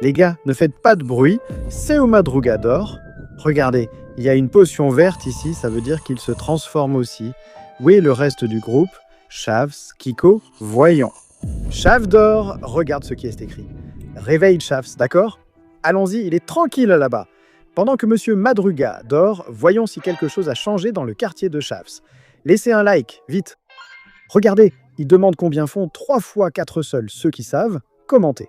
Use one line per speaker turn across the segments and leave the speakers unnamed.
Les gars, ne faites pas de bruit, c'est au Madruga dort. Regardez, il y a une potion verte ici, ça veut dire qu'il se transforme aussi. Où est le reste du groupe? Chavs, Kiko, voyons. Chav dort, regarde ce qui est écrit. Réveille Chavs, d'accord? Allons-y, il est tranquille là-bas. Pendant que Monsieur Madruga dort, voyons si quelque chose a changé dans le quartier de Chavs. Laissez un like, vite. Regardez, il demande combien font 3 fois 4 seuls, ceux qui savent, commentez.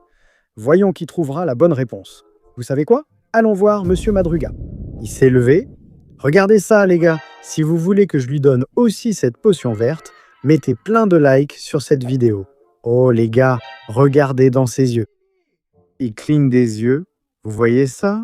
Voyons qui trouvera la bonne réponse. Vous savez quoi? Allons voir Monsieur Madruga. Il s'est levé. Regardez ça, les gars. Si vous voulez que je lui donne aussi cette potion verte, mettez plein de likes sur cette vidéo. Oh, les gars, regardez dans ses yeux. Il cligne des yeux. Vous voyez ça?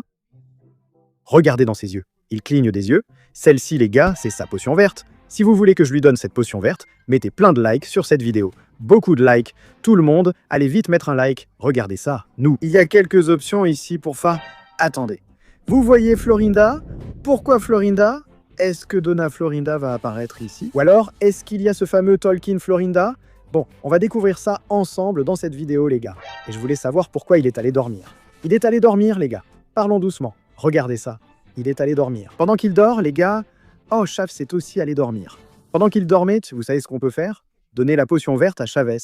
Regardez dans ses yeux. Il cligne des yeux. Celle-ci, les gars, c'est sa potion verte. Si vous voulez que je lui donne cette potion verte, mettez plein de likes sur cette vidéo. Beaucoup de likes. Tout le monde, allez vite mettre un like. Regardez ça, nous. Il y a quelques options ici pour faire... Attendez. Vous voyez Florinda? Pourquoi Florinda? Est-ce que Donna Florinda va apparaître ici? Ou alors, est-ce qu'il y a ce fameux Tolkien Florinda? Bon, on va découvrir ça ensemble dans cette vidéo, les gars. Et je voulais savoir pourquoi il est allé dormir. Il est allé dormir, les gars. Parlons doucement. Regardez ça. Il est allé dormir. Pendant qu'il dort, les gars... Oh, Chavs est aussi allé dormir. Pendant qu'il dormait, vous savez ce qu'on peut faire? Donner la potion verte à Chavez.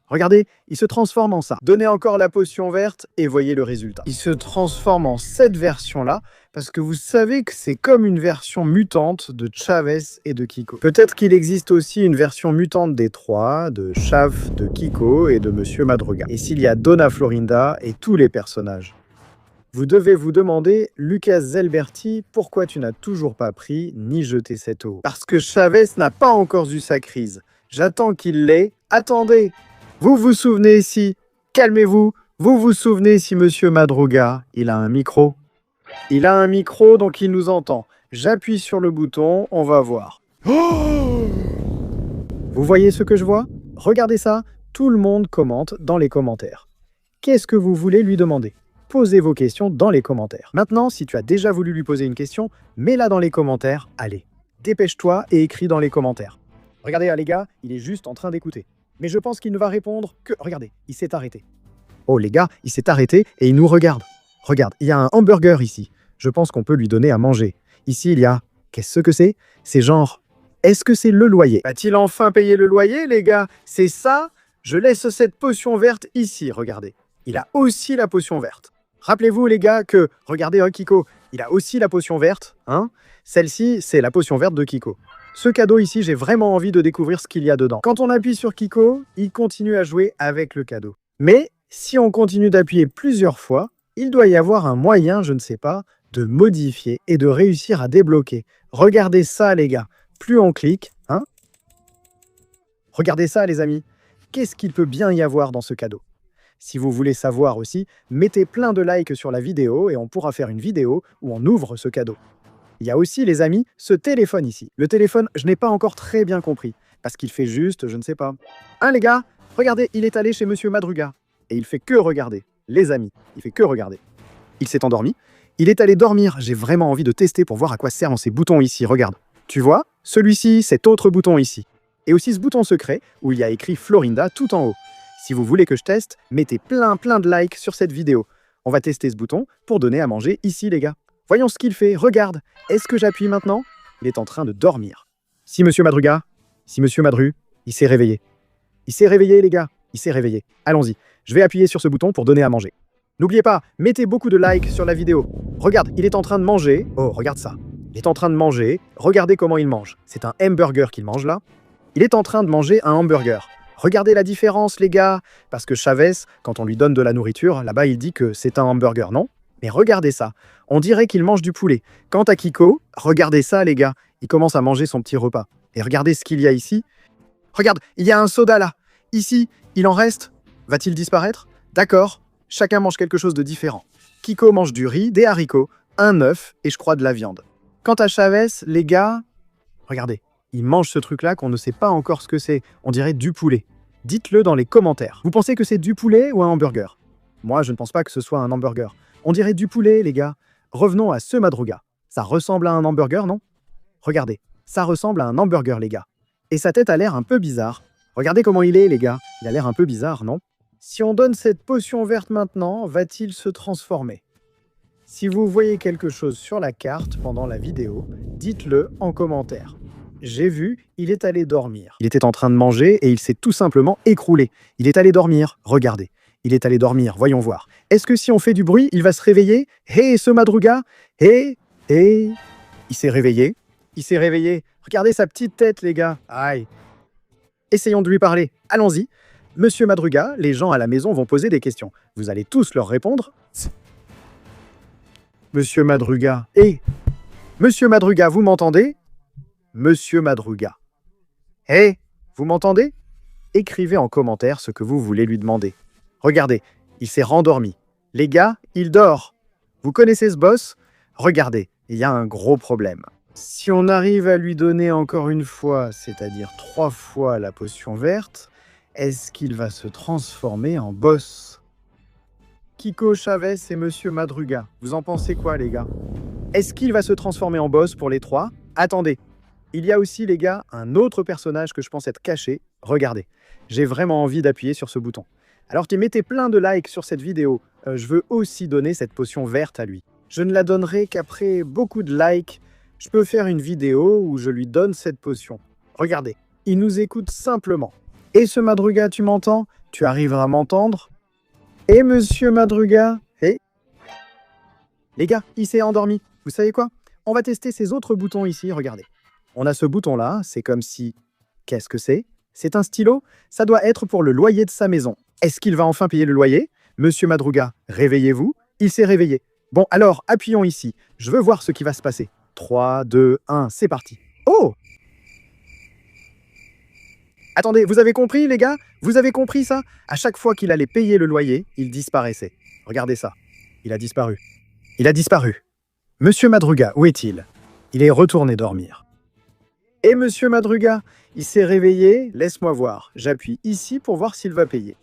Regardez, il se transforme en ça. Donnez encore la potion verte et voyez le résultat. Il se transforme en cette version-là, parce que vous savez que c'est comme une version mutante de Chavez et de Kiko. Peut-être qu'il existe aussi une version mutante des trois, de Chav, de Kiko et de Monsieur Madruga. Et s'il y a Donna Florinda et tous les personnages. Vous devez vous demander, Lucas Zelberti, pourquoi tu n'as toujours pas pris ni jeté cette eau? Parce que Chavez n'a pas encore eu sa crise. J'attends qu'il l'ait. Attendez! Vous vous souvenez si... Calmez-vous! Vous vous souvenez si Monsieur Madruga, il a un micro? Il a un micro, donc il nous entend. J'appuie sur le bouton, on va voir. Oh! Vous voyez ce que je vois? Regardez ça, tout le monde commente dans les commentaires. Qu'est-ce que vous voulez lui demander? Posez vos questions dans les commentaires. Maintenant, si tu as déjà voulu lui poser une question, mets-la dans les commentaires. Allez, dépêche-toi et écris dans les commentaires. Regardez, les gars, il est juste en train d'écouter. Mais je pense qu'il ne va répondre que... Regardez, il s'est arrêté. Oh, les gars, il s'est arrêté et il nous regarde. Regarde, il y a un hamburger ici. Je pense qu'on peut lui donner à manger. Ici, il y a... Qu'est-ce que c'est? C'est genre... Est-ce que c'est le loyer? Va-t-il enfin payer le loyer, les gars? C'est ça? Je laisse cette potion verte ici, regardez. Il a aussi la potion verte. Rappelez-vous, les gars, que... Regardez, Kiko, il a aussi la potion verte. Hein? Celle-ci, c'est la potion verte de Kiko. Ce cadeau ici, j'ai vraiment envie de découvrir ce qu'il y a dedans. Quand on appuie sur Kiko, il continue à jouer avec le cadeau. Mais si on continue d'appuyer plusieurs fois, il doit y avoir un moyen, je ne sais pas, de modifier et de réussir à débloquer. Regardez ça, les gars. Plus on clique, hein? Regardez ça, les amis. Qu'est-ce qu'il peut bien y avoir dans ce cadeau? Si vous voulez savoir aussi, mettez plein de likes sur la vidéo et on pourra faire une vidéo où on ouvre ce cadeau. Il y a aussi, les amis, ce téléphone ici. Le téléphone, je n'ai pas encore très bien compris, parce qu'il fait juste, je ne sais pas. Hein, les gars? Regardez, il est allé chez Monsieur Madruga. Et il fait que regarder. Les amis, il fait que regarder. Il s'est endormi. Il est allé dormir. J'ai vraiment envie de tester pour voir à quoi servent ces boutons ici. Regarde. Tu vois? Celui-ci, cet autre bouton ici. Et aussi ce bouton secret, où il y a écrit Florinda tout en haut. Si vous voulez que je teste, mettez plein de likes sur cette vidéo. On va tester ce bouton pour donner à manger ici, les gars. Voyons ce qu'il fait, regarde. Est-ce que j'appuie maintenant? Il est en train de dormir. Si Monsieur Madruga, si Monsieur Madru, il s'est réveillé. Il s'est réveillé, les gars. Il s'est réveillé. Allons-y. Je vais appuyer sur ce bouton pour donner à manger. N'oubliez pas, mettez beaucoup de likes sur la vidéo. Regarde, il est en train de manger. Oh, regarde ça. Il est en train de manger. Regardez comment il mange. C'est un hamburger qu'il mange là. Il est en train de manger un hamburger. Regardez la différence, les gars. Parce que Chavez, quand on lui donne de la nourriture, là-bas, il dit que c'est un hamburger, non? Mais regardez ça. On dirait qu'il mange du poulet. Quant à Kiko, regardez ça, les gars. Il commence à manger son petit repas. Et regardez ce qu'il y a ici. Regarde, il y a un soda là. Ici, il en reste. Va-t-il disparaître? D'accord. Chacun mange quelque chose de différent. Kiko mange du riz, des haricots, un œuf et je crois de la viande. Quant à Chavez, les gars... Regardez. Il mange ce truc-là qu'on ne sait pas encore ce que c'est. On dirait du poulet. Dites-le dans les commentaires. Vous pensez que c'est du poulet ou un hamburger? Moi, je ne pense pas que ce soit un hamburger. On dirait du poulet, les gars. Revenons à ce Madruga. Ça ressemble à un hamburger, non? Regardez, ça ressemble à un hamburger, les gars. Et sa tête a l'air un peu bizarre. Regardez comment il est, les gars. Il a l'air un peu bizarre, non? Si on donne cette potion verte maintenant, va-t-il se transformer? Si vous voyez quelque chose sur la carte pendant la vidéo, dites-le en commentaire. J'ai vu, il est allé dormir. Il était en train de manger et il s'est tout simplement écroulé. Il est allé dormir, regardez. Il est allé dormir, voyons voir. Est-ce que si on fait du bruit, il va se réveiller? Hé, ce Madruga! Hé, hé! Il s'est réveillé. Il s'est réveillé. Regardez sa petite tête, les gars. Aïe. Essayons de lui parler. Allons-y. Monsieur Madruga, les gens à la maison vont poser des questions. Vous allez tous leur répondre. Monsieur Madruga. Hé! Monsieur Madruga, vous m'entendez? Monsieur Madruga. Hé! Vous m'entendez? Écrivez en commentaire ce que vous voulez lui demander. Regardez, il s'est rendormi. Les gars, il dort. Vous connaissez ce boss? Regardez, il y a un gros problème. Si on arrive à lui donner encore une fois, c'est-à-dire 3 fois la potion verte, est-ce qu'il va se transformer en boss? Kiko Chavez et Monsieur Madruga, vous en pensez quoi les gars? Est-ce qu'il va se transformer en boss pour les 3? Attendez, il y a aussi les gars un autre personnage que je pense être caché. Regardez, j'ai vraiment envie d'appuyer sur ce bouton. Alors mettez plein de likes sur cette vidéo, je veux aussi donner cette potion verte à lui. Je ne la donnerai qu'après beaucoup de likes. Je peux faire une vidéo où je lui donne cette potion. Regardez, il nous écoute simplement. Et ce Madruga, tu m'entends? Tu arriveras à m'entendre? Et Monsieur Madruga? Et les gars, il s'est endormi. Vous savez quoi? On va tester ces autres boutons ici, regardez. On a ce bouton-là, c'est comme si... Qu'est-ce que c'est? C'est un stylo? Ça doit être pour le loyer de sa maison. Est-ce qu'il va enfin payer le loyer? Monsieur Madruga, réveillez-vous. Il s'est réveillé. Bon, alors, appuyons ici. Je veux voir ce qui va se passer. 3, 2, 1, c'est parti. Oh! Attendez, vous avez compris, les gars? Vous avez compris ça? À chaque fois qu'il allait payer le loyer, il disparaissait. Regardez ça. Il a disparu. Il a disparu. Monsieur Madruga, où est-il? Il est retourné dormir. Et Monsieur Madruga, il s'est réveillé. Laisse-moi voir. J'appuie ici pour voir s'il va payer.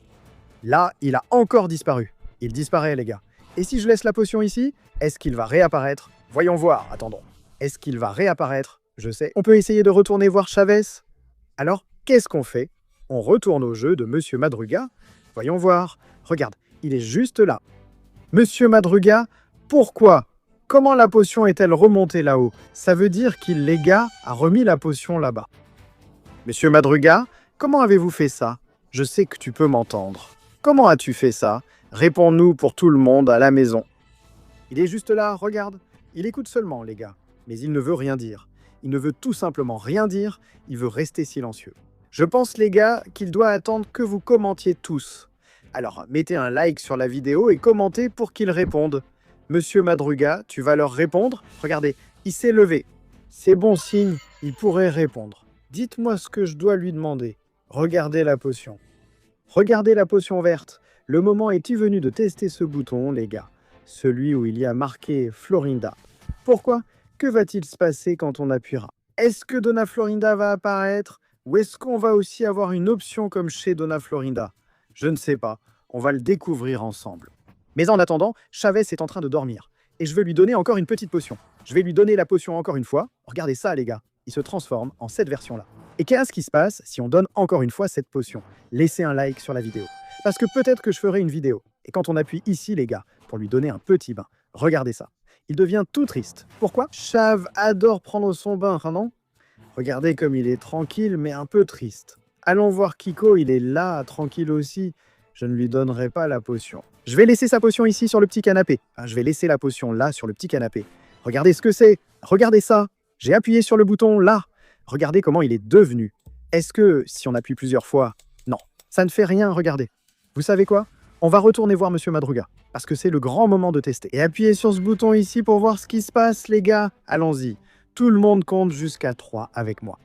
Là, il a encore disparu. Il disparaît, les gars. Et si je laisse la potion ici, est-ce qu'il va réapparaître? Voyons voir, attendons. Est-ce qu'il va réapparaître? Je sais. On peut essayer de retourner voir Chavez. Alors, qu'est-ce qu'on fait? On retourne au jeu de Monsieur Madruga. Voyons voir. Regarde, il est juste là. Monsieur Madruga, pourquoi? Comment la potion est-elle remontée là-haut? Ça veut dire qu'il, les gars, a remis la potion là-bas. Monsieur Madruga, comment avez-vous fait ça? Je sais que tu peux m'entendre. Comment as-tu fait ça? Réponds-nous pour tout le monde à la maison. Il est juste là, regarde. Il écoute seulement, les gars. Mais il ne veut rien dire. Il ne veut tout simplement rien dire. Il veut rester silencieux. Je pense, les gars, qu'il doit attendre que vous commentiez tous. Alors, mettez un like sur la vidéo et commentez pour qu'il réponde. Monsieur Madruga, tu vas leur répondre? Regardez, il s'est levé. C'est bon signe, il pourrait répondre. Dites-moi ce que je dois lui demander. Regardez la potion. Regardez la potion verte. Le moment est-il venu de tester ce bouton, les gars? Celui où il y a marqué Florinda. Pourquoi? Que va-t-il se passer quand on appuiera? Est-ce que Donna Florinda va apparaître? Ou est-ce qu'on va aussi avoir une option comme chez Donna Florinda? Je ne sais pas. On va le découvrir ensemble. Mais en attendant, Chavez est en train de dormir. Et je veux lui donner encore une petite potion. Je vais lui donner la potion encore une fois. Regardez ça, les gars. Il se transforme en cette version-là. Et qu'est-ce qui se passe si on donne encore une fois cette potion? Laissez un like sur la vidéo. Parce que peut-être que je ferai une vidéo. Et quand on appuie ici, les gars, pour lui donner un petit bain, regardez ça. Il devient tout triste. Pourquoi? Chav adore prendre son bain, hein, non? Regardez comme il est tranquille, mais un peu triste. Allons voir Kiko, il est là, tranquille aussi. Je ne lui donnerai pas la potion. Je vais laisser sa potion ici sur le petit canapé. Je vais laisser la potion là sur le petit canapé. Regardez ce que c'est. Regardez ça. J'ai appuyé sur le bouton là. Regardez comment il est devenu. Est-ce que si on appuie plusieurs fois... Non, ça ne fait rien, regardez. Vous savez quoi? On va retourner voir Monsieur Madruga. Parce que c'est le grand moment de tester. Et appuyez sur ce bouton ici pour voir ce qui se passe, les gars. Allons-y. Tout le monde compte jusqu'à 3 avec moi.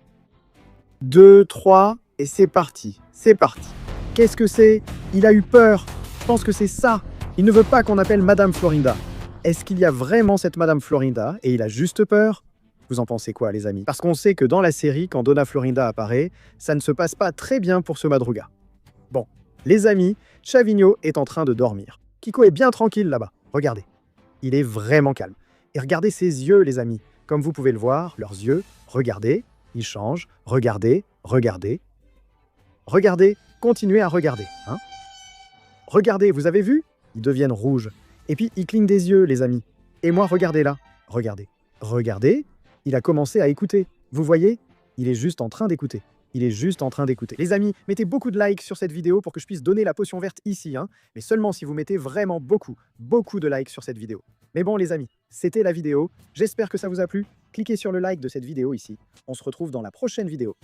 2, 3, et c'est parti. C'est parti. Qu'est-ce que c'est? Il a eu peur. Je pense que c'est ça. Il ne veut pas qu'on appelle Madame Florinda. Est-ce qu'il y a vraiment cette Madame Florinda et il a juste peur? Vous en pensez quoi, les amis? Parce qu'on sait que dans la série, quand Donna Florinda apparaît, ça ne se passe pas très bien pour ce Madruga. Bon, les amis, Chavigno est en train de dormir. Kiko est bien tranquille là-bas. Regardez. Il est vraiment calme. Et regardez ses yeux, les amis. Comme vous pouvez le voir, leurs yeux, regardez, ils changent. Regardez, regardez. Regardez, continuez à regarder. Hein? Regardez, vous avez vu? Ils deviennent rouges. Et puis, ils clignent des yeux, les amis. Et moi, regardez là. Regardez. Regardez, il a commencé à écouter. Vous voyez? Il est juste en train d'écouter. Il est juste en train d'écouter. Les amis, mettez beaucoup de likes sur cette vidéo pour que je puisse donner la potion verte ici, hein. Mais seulement si vous mettez vraiment beaucoup de likes sur cette vidéo. Mais bon, les amis, c'était la vidéo. J'espère que ça vous a plu. Cliquez sur le like de cette vidéo ici. On se retrouve dans la prochaine vidéo.